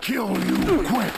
Kill you quick!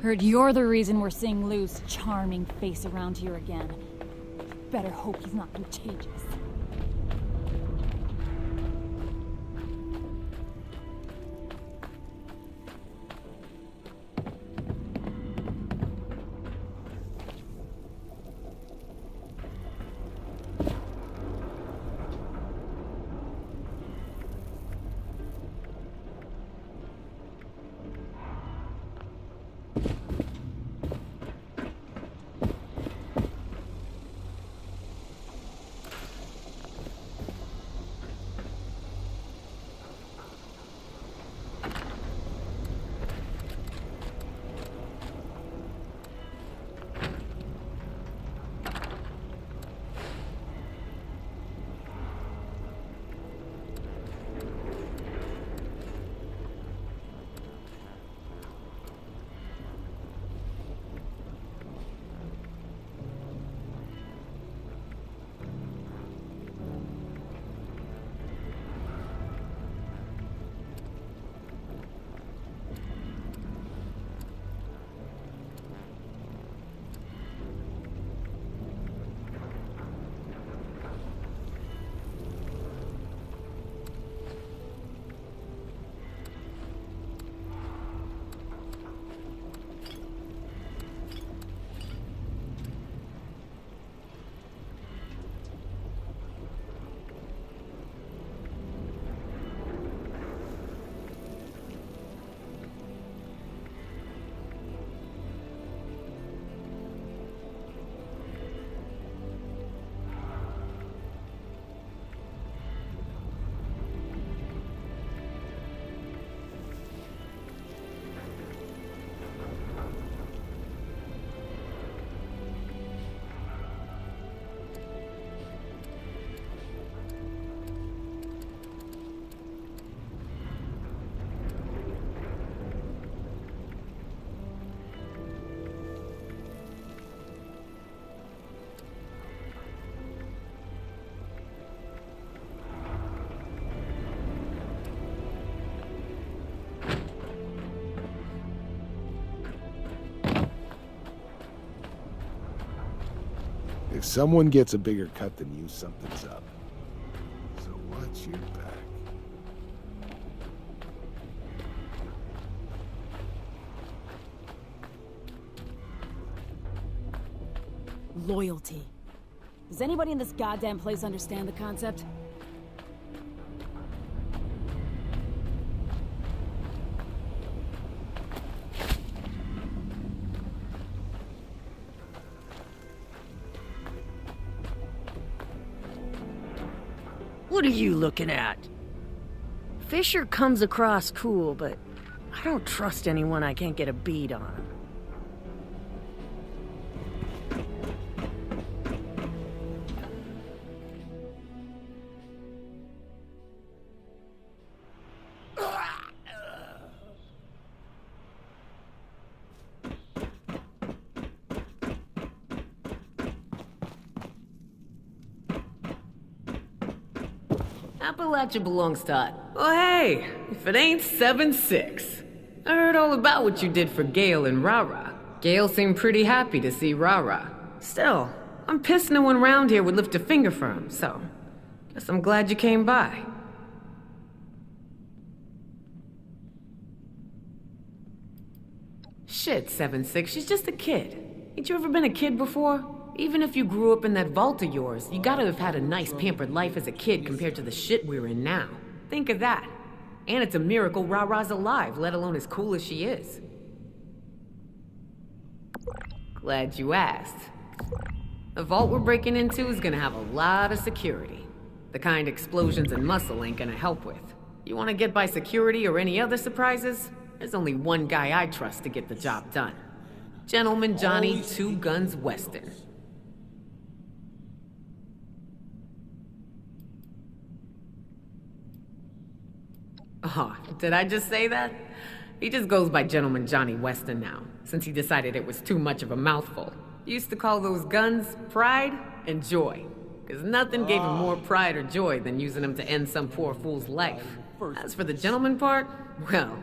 Heard you're the reason we're seeing Lou's charming face around here again. Better hope he's not contagious. If someone gets a bigger cut than you, something's up. So watch your back. Loyalty. Does anybody in this goddamn place understand the concept? What are you looking at? Fisher comes across cool, but I don't trust anyone I can't get a bead on. Appalachia belongs to us. Oh hey, if it ain't 7-6. I heard all about what you did for Gale and Rara. Gale seemed pretty happy to see Rara. Still, I'm pissed no one around here would lift a finger for him, so... guess I'm glad you came by. Shit, 7-6, she's just a kid. Ain't you ever been a kid before? Even if you grew up in that vault of yours, you gotta have had a nice pampered life as a kid compared to the shit we're in now. Think of that. And it's a miracle Rara's alive, let alone as cool as she is. Glad you asked. The vault we're breaking into is gonna have a lot of security. The kind explosions and muscle ain't gonna help with. You wanna get by security or any other surprises? There's only one guy I trust to get the job done. Gentleman Johnny Two Guns Weston. Oh, did I just say that? He just goes by Gentleman Johnny Weston now, since he decided it was too much of a mouthful. He used to call those guns pride and joy, because nothing gave him more pride or joy than using them to end some poor fool's life. As for the gentleman part, well,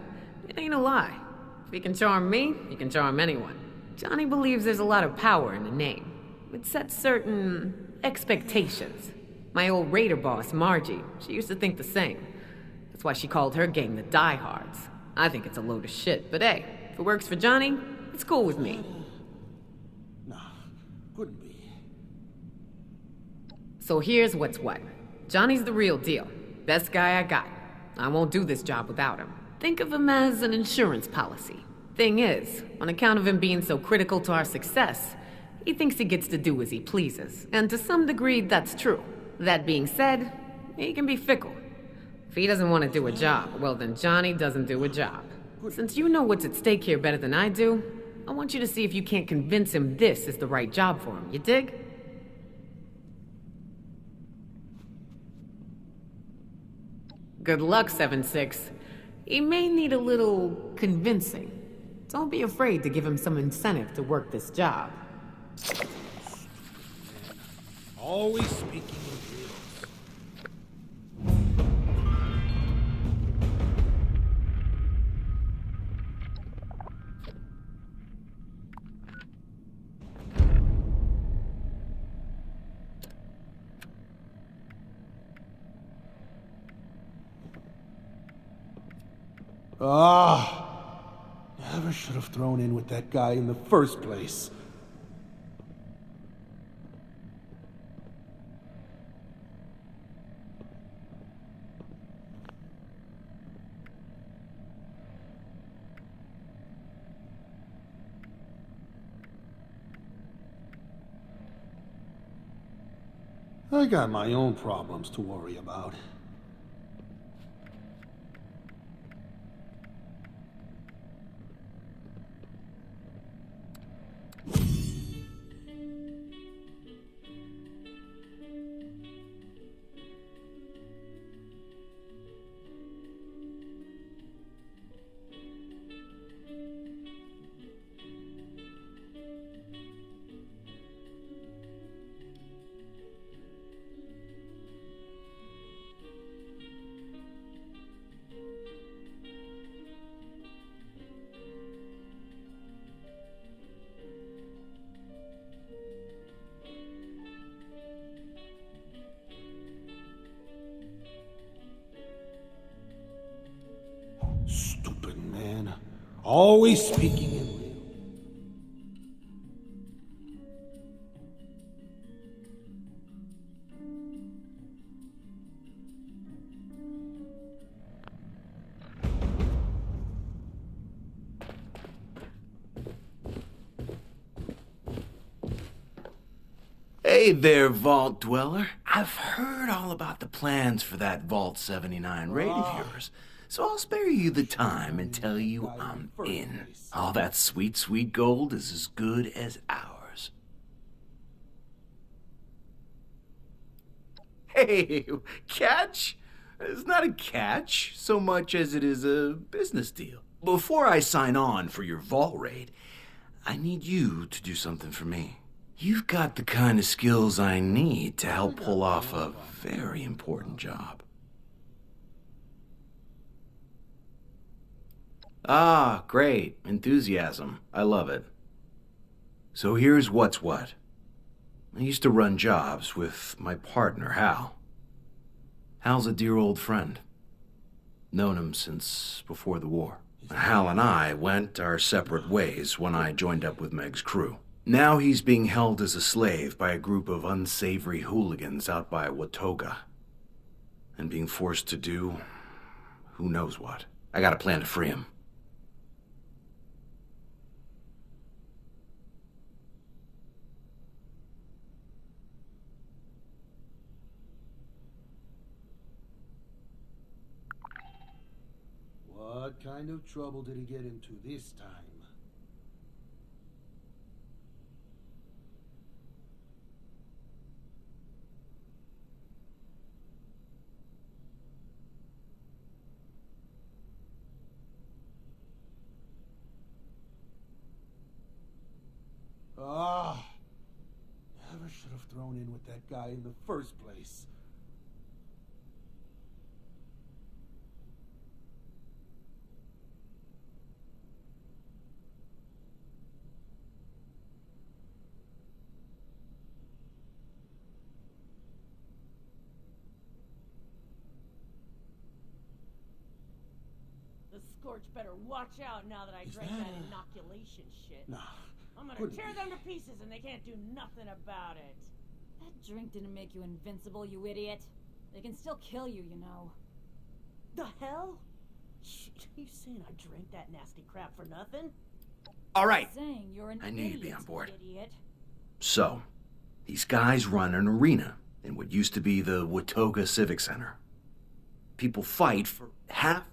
it ain't a lie. If he can charm me, he can charm anyone. Johnny believes there's a lot of power in the name. It sets certain expectations. My old raider boss, Margie, she used to think the same. That's why she called her gang the Diehards. I think it's a load of shit, but hey, if it works for Johnny, it's cool with me. Nah, couldn't be. So here's what's what. Johnny's the real deal. Best guy I got. I won't do this job without him. Think of him as an insurance policy. Thing is, on account of him being so critical to our success, he thinks he gets to do as he pleases. And to some degree, that's true. That being said, he can be fickle. If he doesn't want to do a job, well then Johnny doesn't do a job. Since you know what's at stake here better than I do, I want you to see if you can't convince him this is the right job for him, you dig? Good luck, 7-6. He may need a little convincing. Don't be afraid to give him some incentive to work this job. Always speaking in riddles. Never should have thrown in with that guy in the first place. I got my own problems to worry about. Stupid man. Always speaking in riddles. Hey there, Vault Dweller. I've heard all about the plans for that Vault 79 raid of yours. So I'll spare you the time and tell you I'm in. All that sweet, sweet gold is as good as ours. Hey, catch? It's not a catch so much as it is a business deal. Before I sign on for your vault raid, I need you to do something for me. You've got the kind of skills I need to help pull off a very important job. Ah, great. Enthusiasm. I love it. So here's what's what. I used to run jobs with my partner, Hal. Hal's a dear old friend. Known him since before the war. Hal and I went our separate ways when I joined up with Meg's crew. Now he's being held as a slave by a group of unsavory hooligans out by Watoga. And being forced to do who knows what. I got a plan to free him. What kind of trouble did he get into this time? Ah, never should have thrown in with that guy in the first place. The Scorch better watch out now that I drank that inoculation shit. Nah. I'm gonna tear them to pieces and they can't do nothing about it. That drink didn't make you invincible, you idiot. They can still kill you, you know. The hell? Shit, you saying I drank that nasty crap for nothing? All right. Saying you're an I knew you'd be on idiot, board. Idiot. So, these guys run an arena in what used to be the Watoga Civic Center. People fight for half.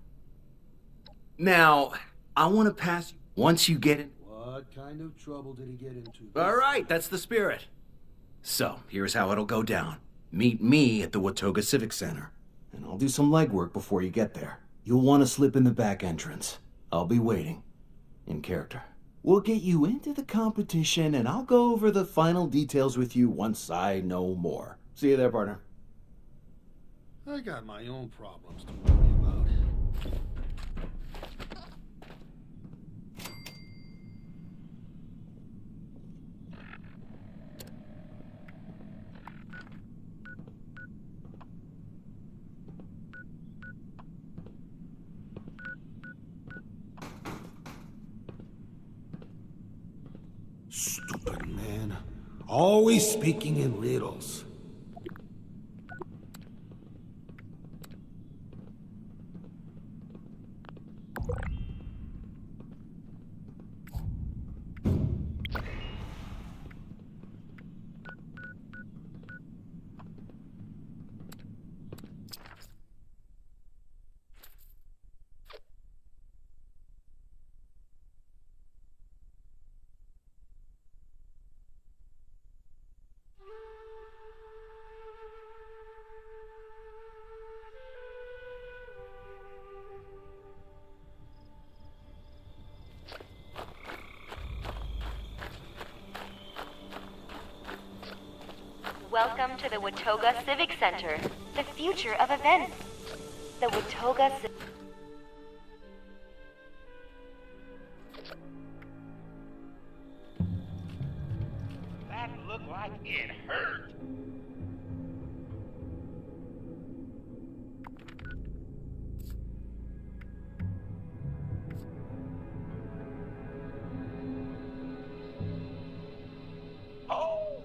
Now, I want to pass you once you get in. What kind of trouble did he get into this All right, that's the spirit. So, here's how it'll go down. Meet me at the Watoga Civic Center, and I'll do some legwork before you get there. You'll want to slip in the back entrance. I'll be waiting, in character. We'll get you into the competition, and I'll go over the final details with you once I know more. See you there, partner. I got my own problems to worry about. Stupid man. Always speaking in riddles. Welcome to the Watoga Civic Center, the future of events. The Watoga That looked like it hurt. Oh!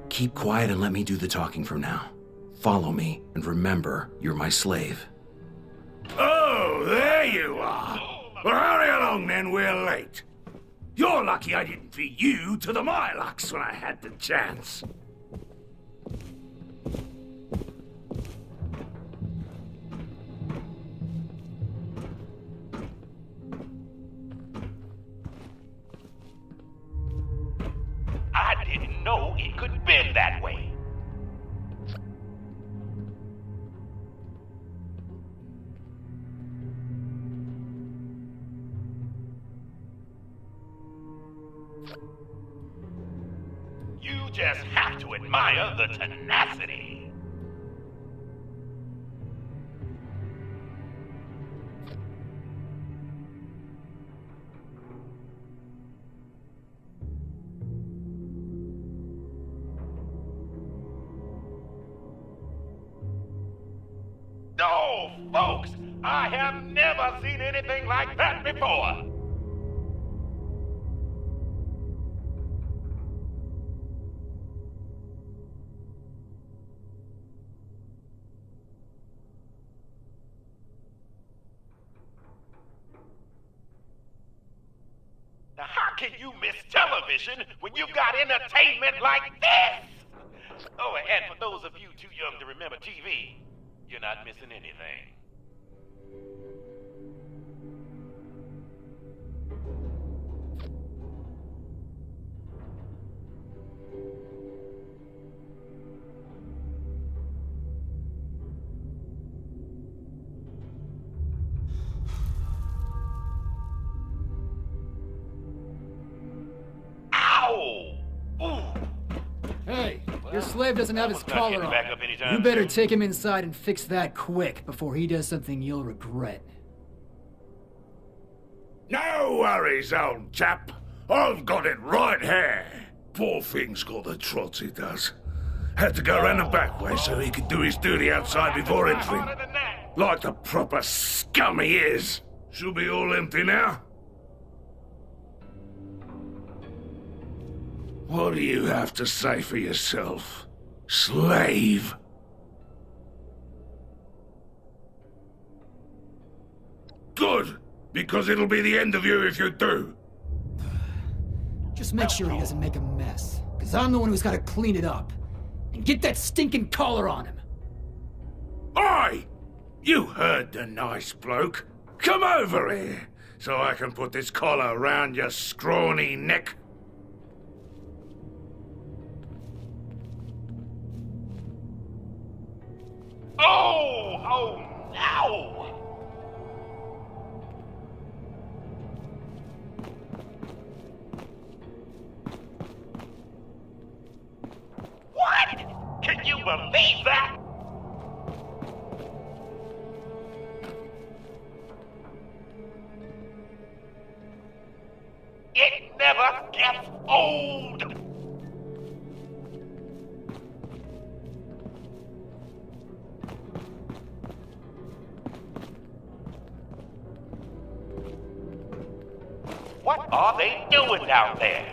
Keep quiet and let me do the talking from now. Follow me, and remember, you're my slave. Oh, there you are. Well, hurry along then, we're late. You're lucky I didn't feed you to the Mylocks when I had the chance. I didn't know it could bend that way. You just have to admire the tenacity. Oh, folks, I have never seen anything like that before. Now, how can you miss television when you've got entertainment like this? Oh, and for those of you too young to remember TV, you're not missing anything. Ow! Ooh! Hey, your slave doesn't have his Not collar getting on. back up anytime You better soon. take him inside and fix that quick before he does something you'll regret. No worries, old chap. I've got it right here. Poor thing's got the trots, he does. Had to go round the back way so he could do his duty outside before entering. Like the proper scum he is. She'll be all empty now. What do you have to say for yourself, slave? Good, because it'll be the end of you if you do. Just make sure he doesn't make a mess, because I'm the one who's got to clean it up. And get that stinking collar on him. Oi! You heard the nice bloke. Come over here, so I can put this collar around your scrawny neck. Oh! Oh, no! What? Can you believe that? It never gets old! What are they doing down there?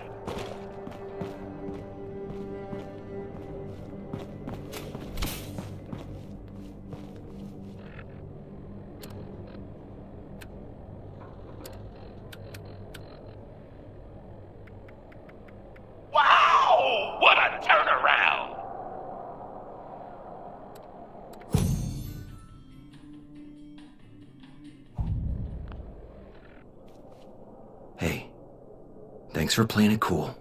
Wow! What a turnaround! Hey, thanks for playing it cool.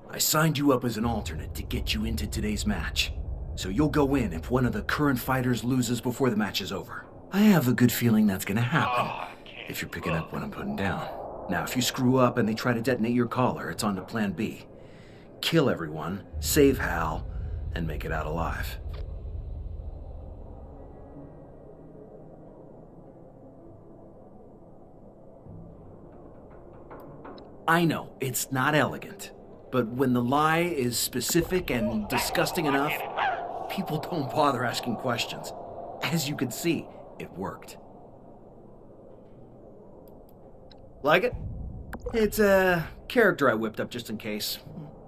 I signed you up as an alternate to get you into today's match. So you'll go in if one of the current fighters loses before the match is over. I have a good feeling that's gonna happen, if you're picking up what I'm putting down. Now, if you screw up and they try to detonate your collar, it's on to plan B. Kill everyone, save Hal, and make it out alive. I know, it's not elegant, but when the lie is specific and disgusting enough, people don't bother asking questions. As you can see, it worked. Like it? It's a character I whipped up just in case.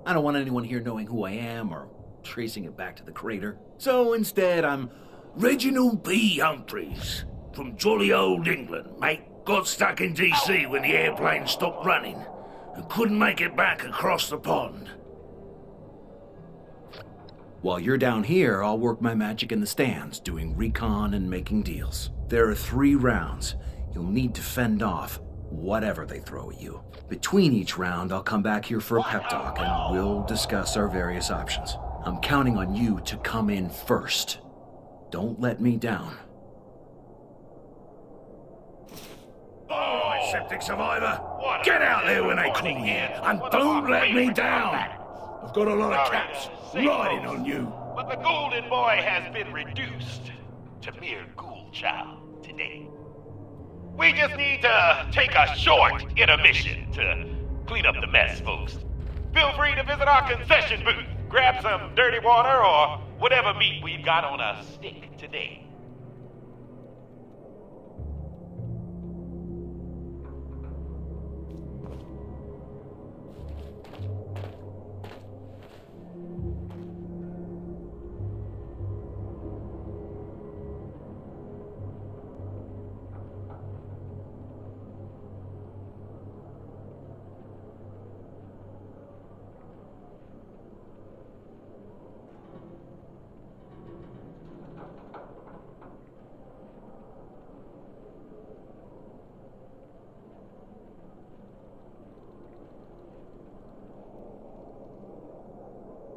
I don't want anyone here knowing who I am or tracing it back to the crater. So instead, I'm Reginald B. Humphreys, from jolly old England, mate. Got stuck in DC when the airplane stopped running and couldn't make it back across the pond. While you're down here, I'll work my magic in the stands, doing recon and making deals. There are 3 rounds. You'll need to fend off whatever they throw at you. Between each round, I'll come back here for a pep talk and we'll discuss our various options. I'm counting on you to come in first. Don't let me down. Oh, septic survivor. Get out there when they call you, and don't let me down. I've got a lot of caps riding on you. But the golden boy has been reduced to mere ghoul chow today. We just need to take a short intermission to clean up the mess, folks. Feel free to visit our concession booth, grab some dirty water or whatever meat we've got on a stick today.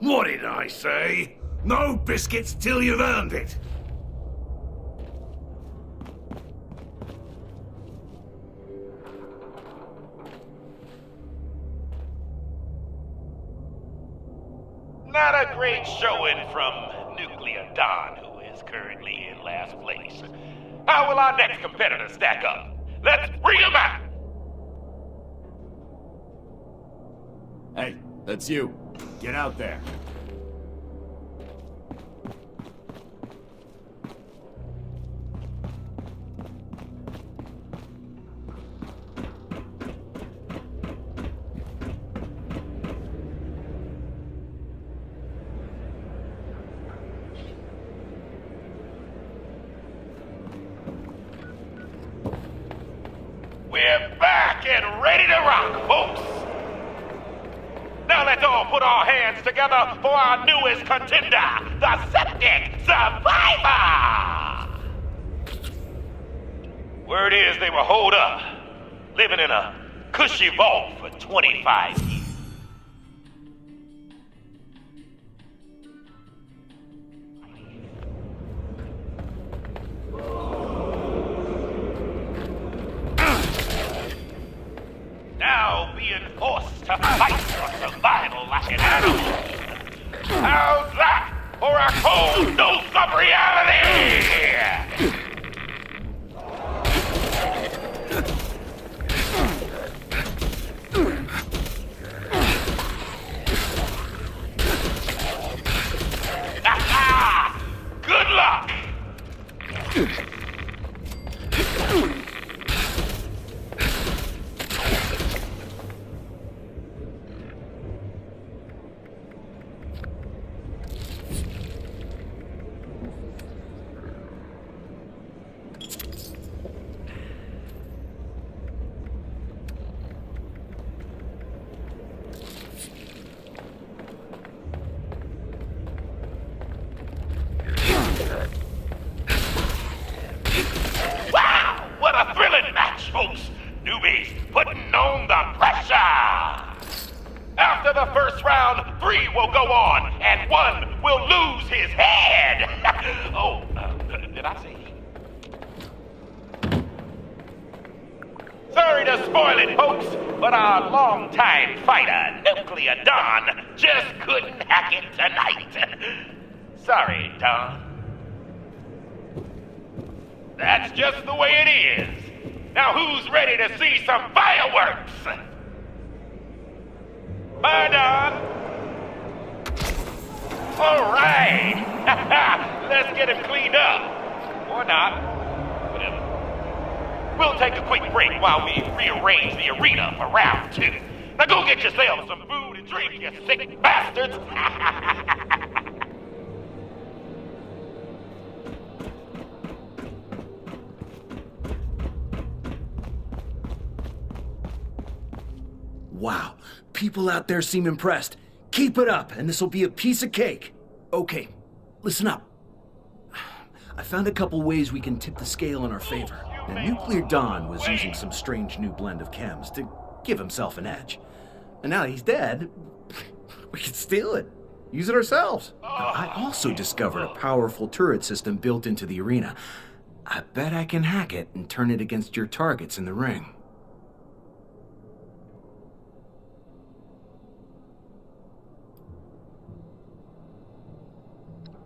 What did I say? No biscuits till you've earned it. Not a great showing from Nuclear Don, who is currently in last place. How will our next competitor stack up? Let's bring him out! Hey, that's you. Get out there. We're back and ready to rock, folks! Now let's all put our hands together for our newest contender, the Septic Survivor! Word is they were holed up, living in a cushy vault for 25 years. Now being forced to fight for survival like an animal. How's that for a cold dose of reality? Good luck! Wow! What a thrilling match, folks! Newbies putting on the pressure! After the first round, 3 will go on, and 1 will lose his head! Oh, did I say he? Sorry to spoil it, folks, but our longtime fighter, Nuclear Don, just couldn't hack it tonight. Sorry, Don. That's just the way it is. Now who's ready to see some fireworks? Bye, Don. All right. Let's get him cleaned up. Or not. Whatever. We'll take a quick break while we rearrange the arena for round 2. Now go get yourselves some food and drink, you sick bastards! Wow, people out there seem impressed. Keep it up, and this'll be a piece of cake. Okay, listen up. I found a couple ways we can tip the scale in our favor. And Nuclear Don was using some strange new blend of chems to give himself an edge. And now he's dead, we can steal it. Use it ourselves. I also discovered a powerful turret system built into the arena. I bet I can hack it and turn it against your targets in the ring.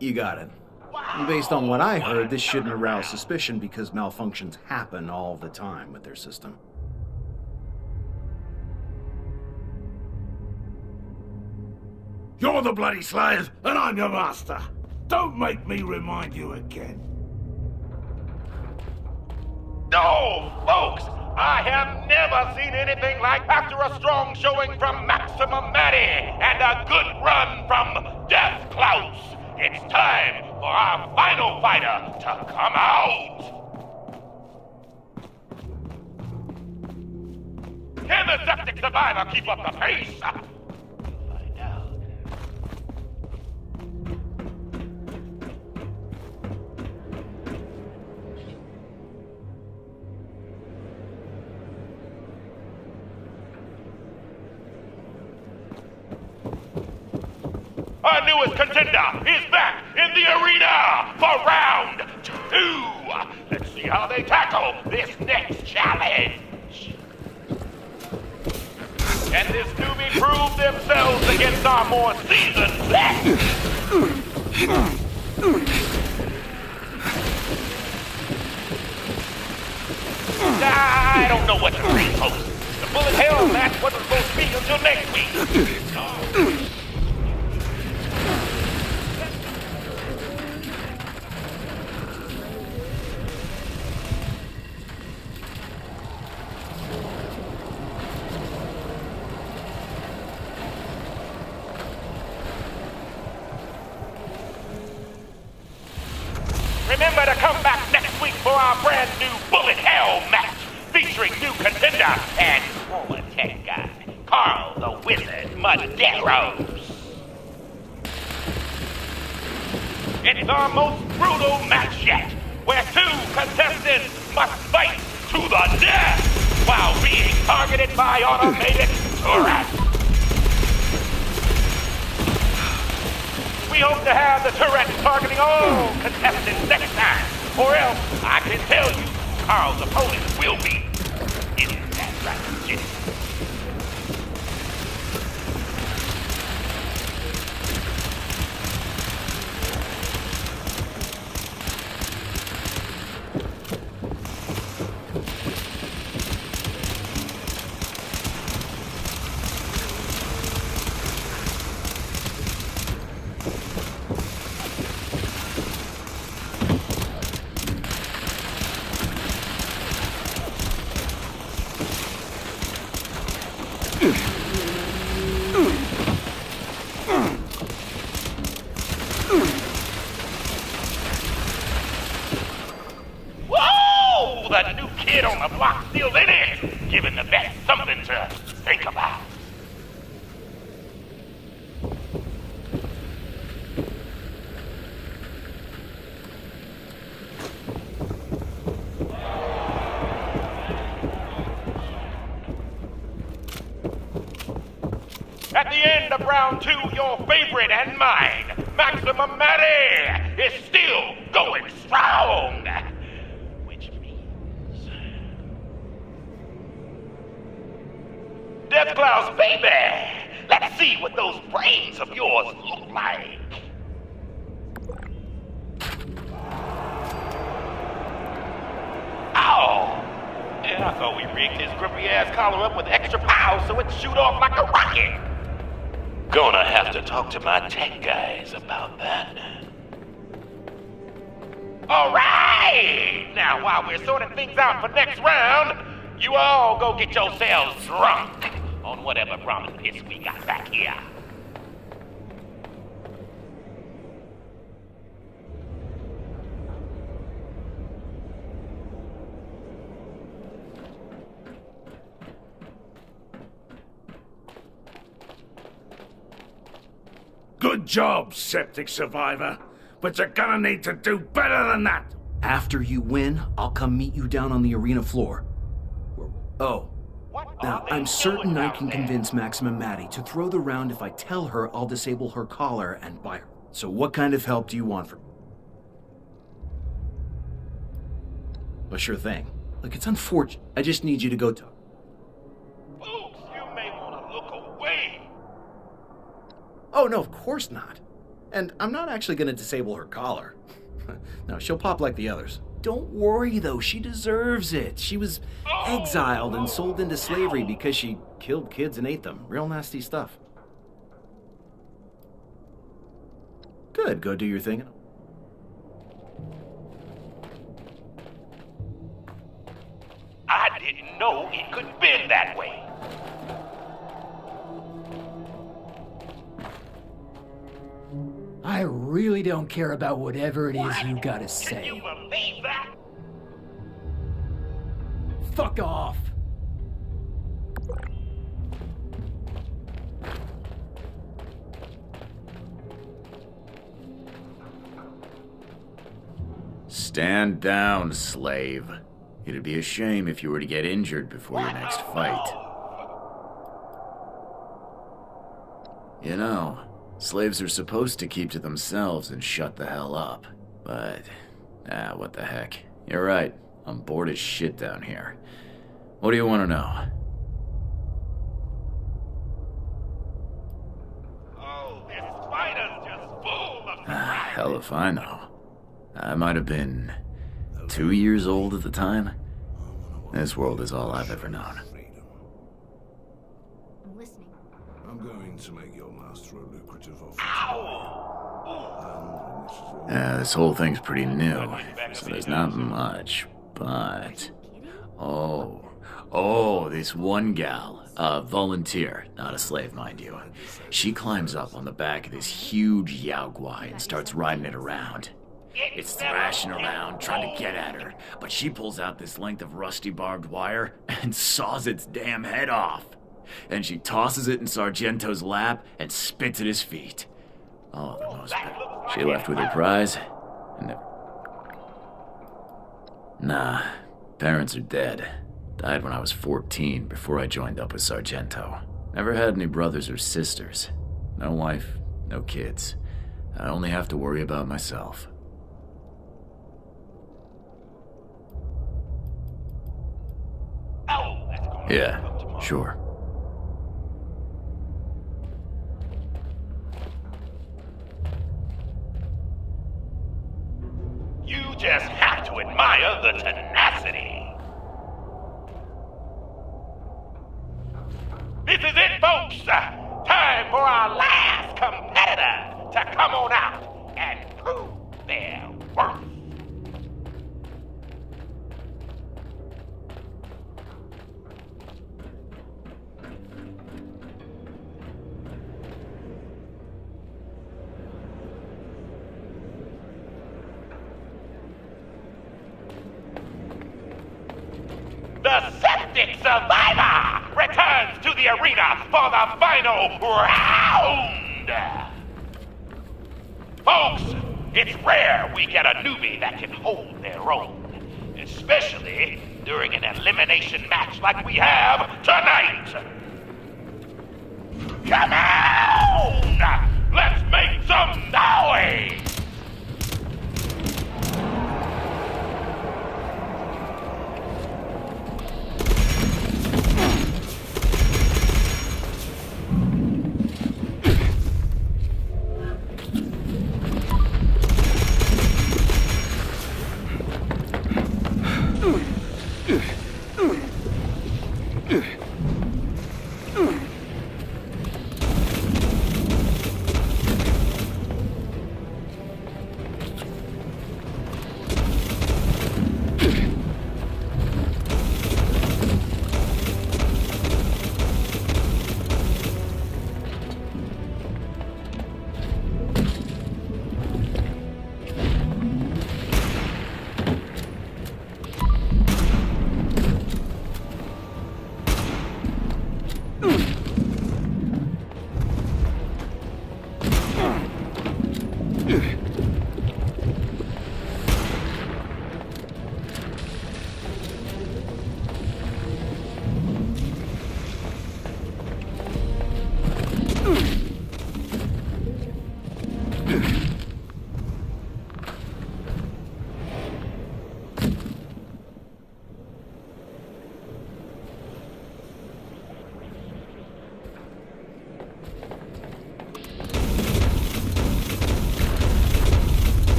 You got it. Based on what I heard, this shouldn't arouse suspicion because malfunctions happen all the time with their system. You're the bloody slave, and I'm your master. Don't make me remind you again. No, folks! I have never seen anything like after a strong showing from Maximum Matty and a good run from Death Klaus. It's time for our final fighter to come out! Can the septic survivor keep up the pace? We'll find out. Our newest contender is back in the arena for round 2. Let's see how they tackle this next challenge. Can this newbie prove themselves against our more seasoned vets? I don't know what to say, folks. The bullet hell match wasn't supposed to be until next week. Remember to come back next week for our brand new Bullet Hell match featuring new contender and former tech guy, Carl the Wizard Medeiros. It's our most brutal match yet, where 2 contestants must fight to the death while being targeted by automated turrets. We hope to have the turret targeting all contestants next time, or else I can tell you Carl's opponent will be in that right shit. Whoa! The new kid on the block still in it, giving the vets something to think about. At the end of round 2, your favorite and mine, Maximum Matty, is still going strong. Which means... Death Klaus, baby! Let's see what those brains of yours look like. Ow! Yeah, I thought we rigged his grippy-ass collar up with extra power so it'd shoot off like a rocket. Gonna have to talk to my tech guys about that. All right! Hey! Now, while we're sorting things out for next round, you all go get yourselves drunk on whatever ramen piss we got back here. Good job, septic survivor. But you're gonna need to do better than that. After you win, I'll come meet you down on the arena floor. Oh. Now, I'm certain I can convince Maxim and Maddie to throw the round if I tell her I'll disable her collar and buy her. So what kind of help do you want from me? Well, sure thing. Look, it's unfortunate. I just need you to go talk. Folks, you may want to look away. Oh, no, of course not. And I'm not actually going to disable her collar. No, she'll pop like the others. Don't worry, though. She deserves it. She was exiled and sold into slavery because she killed kids and ate them. Real nasty stuff. Good. Go do your thing. I didn't know it could bend that way. I really don't care about whatever it is you gotta say. Can you believe that? Fuck off! Stand down, slave. It'd be a shame if you were to get injured before your next fight. You know, slaves are supposed to keep to themselves and shut the hell up. But, what the heck. You're right. I'm bored as shit down here. What do you want to know? Oh, this spider's just full of Hell if I know. I might have been 2 years old at the time. This world is all I've ever known. I'm listening. I'm going to make your master a lucrative offer. This whole thing's pretty new, so there's not much, but... Oh, this one gal, a volunteer, not a slave, mind you. She climbs up on the back of this huge yaoguai and starts riding it around. It's thrashing around, trying to get at her, but she pulls out this length of rusty barbed wire and saws its damn head off. Then she tosses it in Sargento's lap and spits at his feet. Oh, the most part. She left with her prize and never... Nah, parents are dead. Died when I was 14 before I joined up with Sargento. Never had any brothers or sisters. No wife, no kids. I only have to worry about myself. Yeah, sure. You just have to admire the tenacity. This is it, folks. Time for our last competitor to come on out and prove their worth. The Septic Survivor returns to the arena for the final round! Folks, it's rare we get a newbie that can hold their own, especially during an elimination match like we have tonight. Come on! Let's make some noise!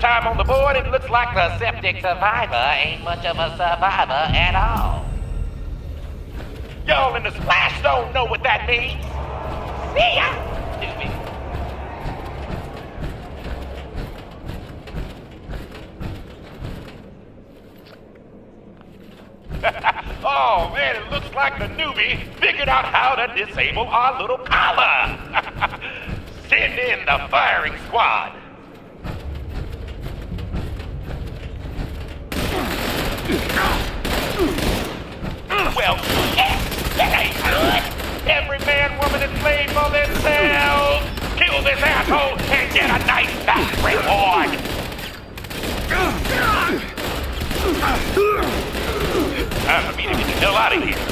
Time on the board, it looks like the septic survivor ain't much of a survivor at all. Y'all in the splash zone know what that means. See ya, stupid. Oh man, it looks like the newbie figured out how to disable our little collar. Send in the firing squad. asshole and get a nice fat reward! Time for me to get the hell out of here.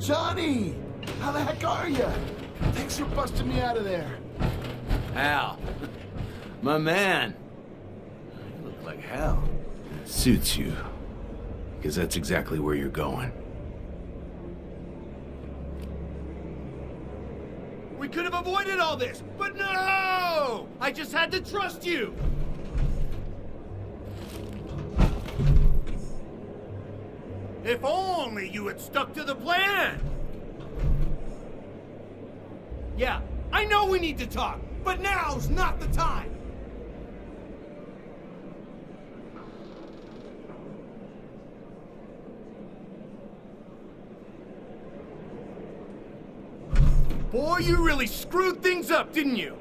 Johnny! How the heck are you? Thanks for busting me out of there. Hal. My man. You look like hell. It suits you. Because that's exactly where you're going. We could have avoided all this, but no! I just had to trust you! If only you had stuck to the plan! Yeah, I know we need to talk, but now's not the time! Boy, you really screwed things up, didn't you?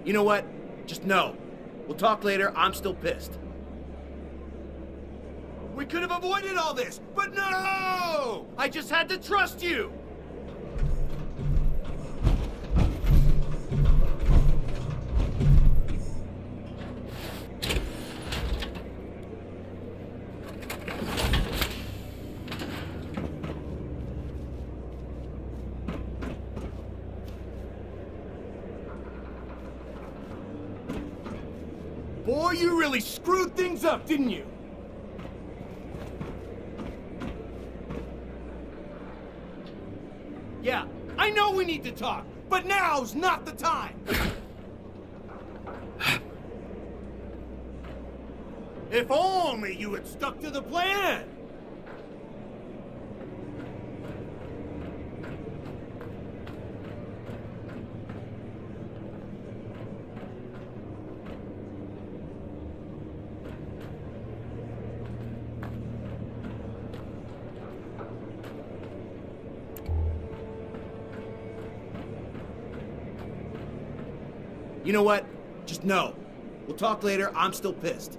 You know what? Just no. We'll talk later. I'm still pissed. We could have avoided all this, but no! I just had to trust you! Boy, you really screwed things up, didn't you? Yeah, I know we need to talk, but now's not the time! If only you had stuck to the plan! You know what? Just no. We'll talk later. I'm still pissed.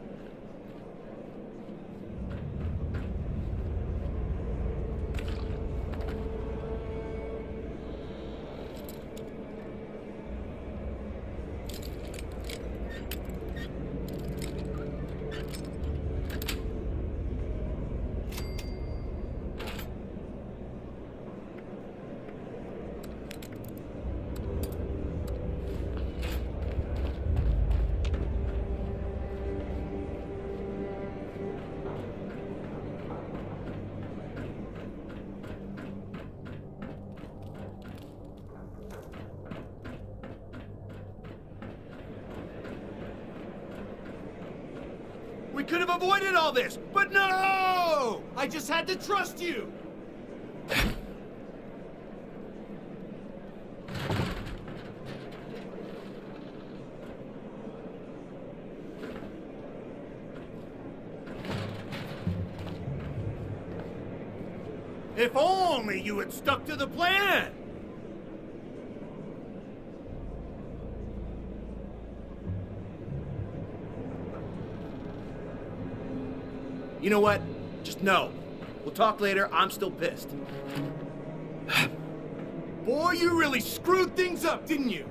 We could have avoided all this, but no! I just had to trust you! If only you had stuck to the plan! You know what? Just no. We'll talk later. I'm still pissed. Boy, you really screwed things up, didn't you?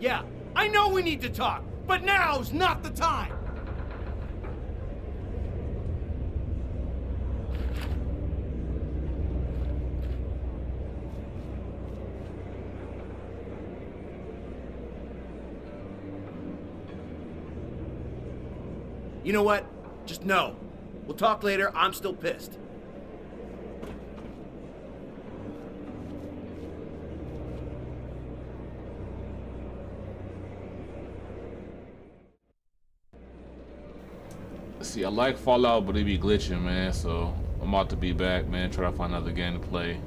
Yeah, I know we need to talk, but now's not the time! You know what? Just no. We'll talk later. I'm still pissed. See, I like Fallout, but it be glitching, man. So I'm about to be back, man. Try to find another game to play.